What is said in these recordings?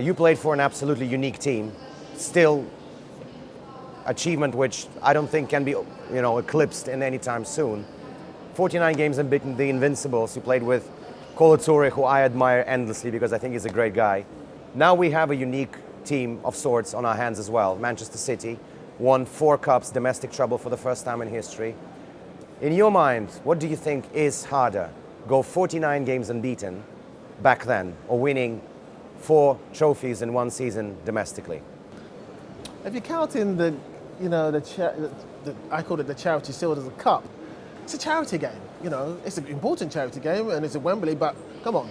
You played for an absolutely unique team, still achievement which I don't think can be eclipsed in any time soon. 49 games unbeaten, the Invincibles. You played with Kolo Toure, who I admire endlessly because I think he's a great guy. Now we have a unique team of sorts on our hands as well. Manchester City won 4 cups, domestic treble for the first time in history. In your mind, what do you think is harder? Go 49 games unbeaten back then, or winning 4 trophies in one season domestically? If you count in I call it the Charity Shield as a cup, it's a charity game. It's an important charity game, and it's at Wembley. But come on,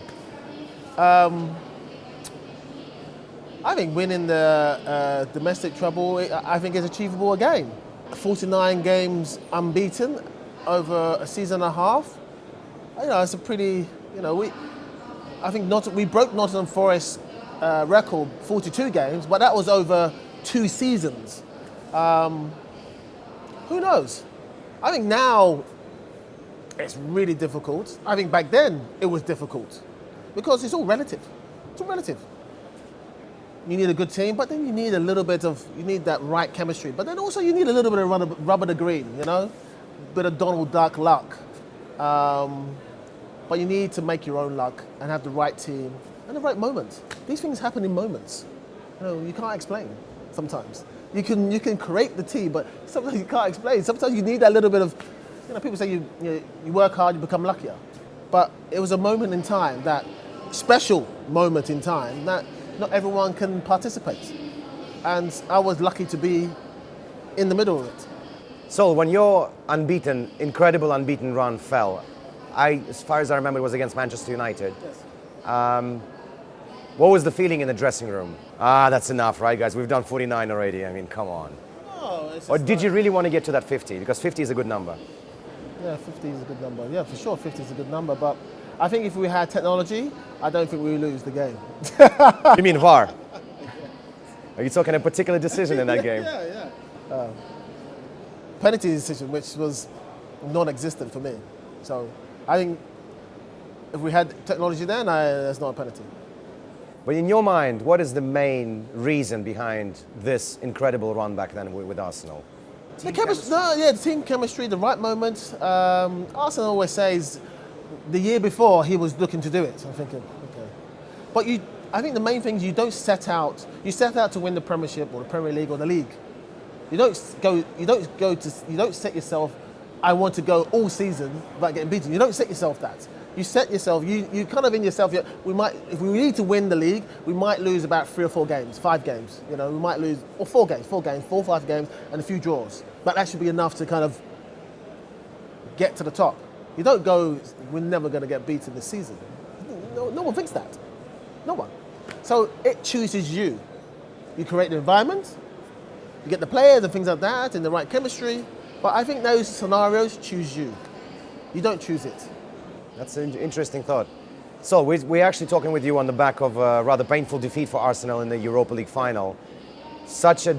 I think winning the domestic treble, I think is achievable again. 49 games unbeaten over a season and a half. It's a pretty. We broke Nottingham Forest record 42 games, but that was over 2 seasons. Who knows? I think now it's really difficult. I think back then it was difficult because it's all relative. It's all relative. You need a good team, but then you need that right chemistry. But then also you need a little bit of rubber to green, bit of Donald Duck luck. But you need to make your own luck and have the right team and the right moment. These things happen in moments. You can't explain sometimes. You can create the team, but sometimes you can't explain. Sometimes you need that little bit of, people say you work hard, you become luckier. But it was a moment in time, that special moment in time, that not everyone can participate. And I was lucky to be in the middle of it. So when your incredible unbeaten run fell, as far as I remember, it was against Manchester United. Yes. What was the feeling in the dressing room? That's enough, right, guys? We've done 49 already. I mean, come on. Or did you really want to get to that 50? Because 50 is a good number. Yeah, 50 is a good number. Yeah, for sure, 50 is a good number. But I think if we had technology, I don't think we would lose the game. You mean VAR? Are you talking a particular decision in that game? Yeah. Penalty decision, which was non-existent for me. So I think if we had technology then, there's not a penalty. But in your mind, what is the main reason behind this incredible run back then with Arsenal? The team chemistry, the right moment. Arsenal always says the year before he was looking to do it. I'm thinking, okay. But I think the main thing is you set out to win the Premiership or the Premier League or the league. You don't set yourself, I want to go all season without getting beaten. You don't set yourself that. You set yourself, you kind of in yourself, if we need to win the league, we might lose about 3 or 4 games, 5 games. We might lose, or 4 games, 4 or 5 games, and a few draws. But that should be enough to kind of get to the top. You don't go, we're never going to get beaten this season. No one thinks that. No one. So it chooses you. You create the environment, you get the players and things like that, and the right chemistry. But I think those scenarios choose you. You don't choose it. That's an interesting thought. So we're actually talking with you on the back of a rather painful defeat for Arsenal in the Europa League Final. Such a,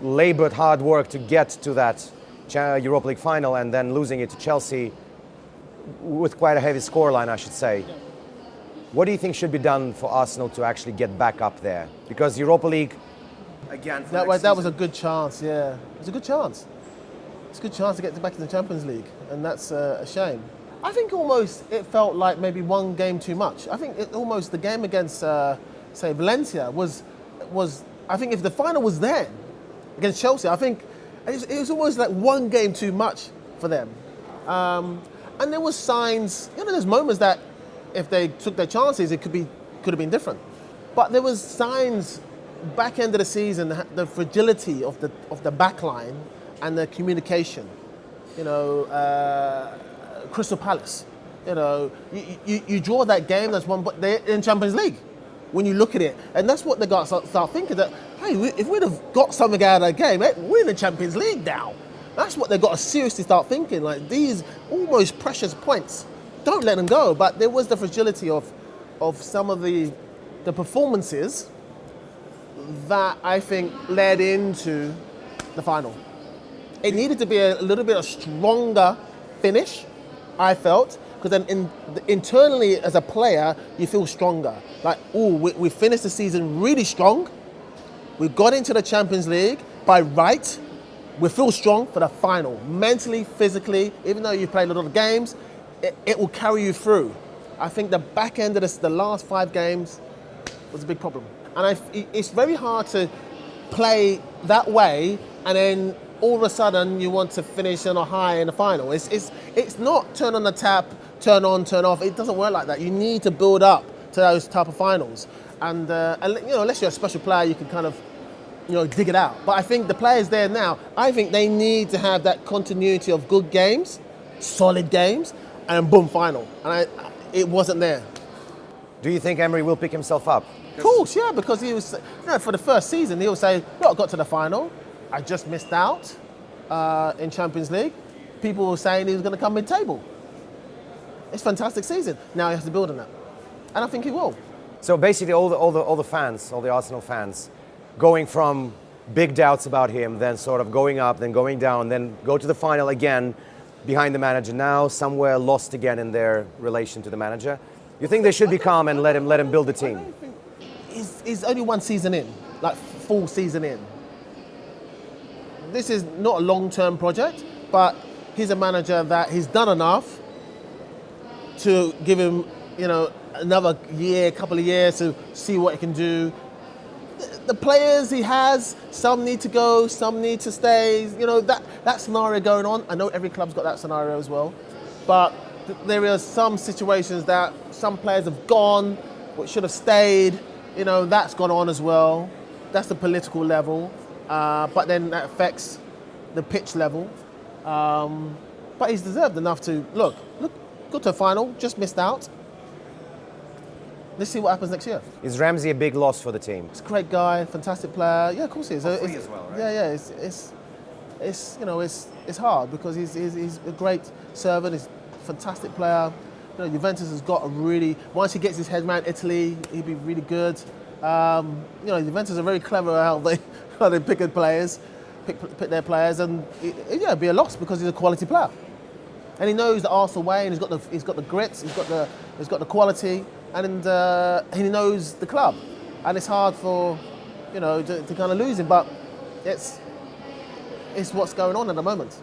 laboured hard work to get to that Europa League Final and then losing it to Chelsea with quite a heavy scoreline, I should say. What do you think should be done for Arsenal to actually get back up there? Because Europa League, again, that was a good chance, yeah. It was a good chance. It's a good chance to get back in the Champions League, and that's a shame. I think almost it felt like maybe one game too much. I think the game against, say, Valencia was. I think if the final was then against Chelsea, I think it was almost like one game too much for them. And there was signs. There's moments that if they took their chances, it could have been different. But there was signs back end of the season, the fragility of the back line and the communication. Crystal Palace. You draw that game. That's one, but they're in Champions League. When you look at it, and that's what they got to start thinking that, hey, if we'd have got something out of that game, we're in the Champions League now. That's what they got to seriously start thinking. Like these almost precious points, don't let them go. But there was the fragility of some of the performances that I think led into the final. It needed to be a little bit of stronger finish, I felt, because then internally as a player, you feel stronger. Like, we finished the season really strong. We got into the Champions League by right. We feel strong for the final, mentally, physically. Even though you've played a lot of games, it will carry you through. I think the back end of the last 5 games was a big problem. And it's very hard to play that way and then all of a sudden you want to finish on a high in the final. It's not turn on the tap, turn on, turn off. It doesn't work like that. You need to build up to those type of finals. And unless you're a special player, you can kind of dig it out. But I think the players there now, I think they need to have that continuity of good games, solid games, and boom, final. And it wasn't there. Do you think Emery will pick himself up? Of course, yeah, because he was, for the first season, he'll say, look, I got to the final, I just missed out in Champions League. People were saying he was going to come mid-table. It's a fantastic season. Now he has to build on that. And I think he will. So basically all the fans, all the Arsenal fans, going from big doubts about him, then sort of going up, then going down, then go to the final again behind the manager, now somewhere lost again in their relation to the manager. You think they should be calm and let him build the team? He's only one season in, like full season in. This is not a long-term project, but he's a manager that he's done enough to give him, another year, couple of years to see what he can do. The players he has, some need to go, some need to stay. That scenario going on. I know every club's got that scenario as well, but there are some situations that some players have gone, which should have stayed. That's gone on as well. That's the political level, but then that affects the pitch level. But he's deserved enough to look, go to a final, just missed out. Let's see what happens next year. Is Ramsey a big loss for the team? He's a great guy, fantastic player. Yeah, of course he is. Free as well, right? Yeah. It's hard because he's a great servant. He's a fantastic player. Juventus has got a really, once he gets his head around Italy, he'll be really good. Juventus are very clever how they pick pick their players, and it'd be a loss because he's a quality player, and he knows the Arsenal way, and he's got the grit, he's got the quality, and he knows the club, and it's hard for to kind of lose him, but it's what's going on at the moment.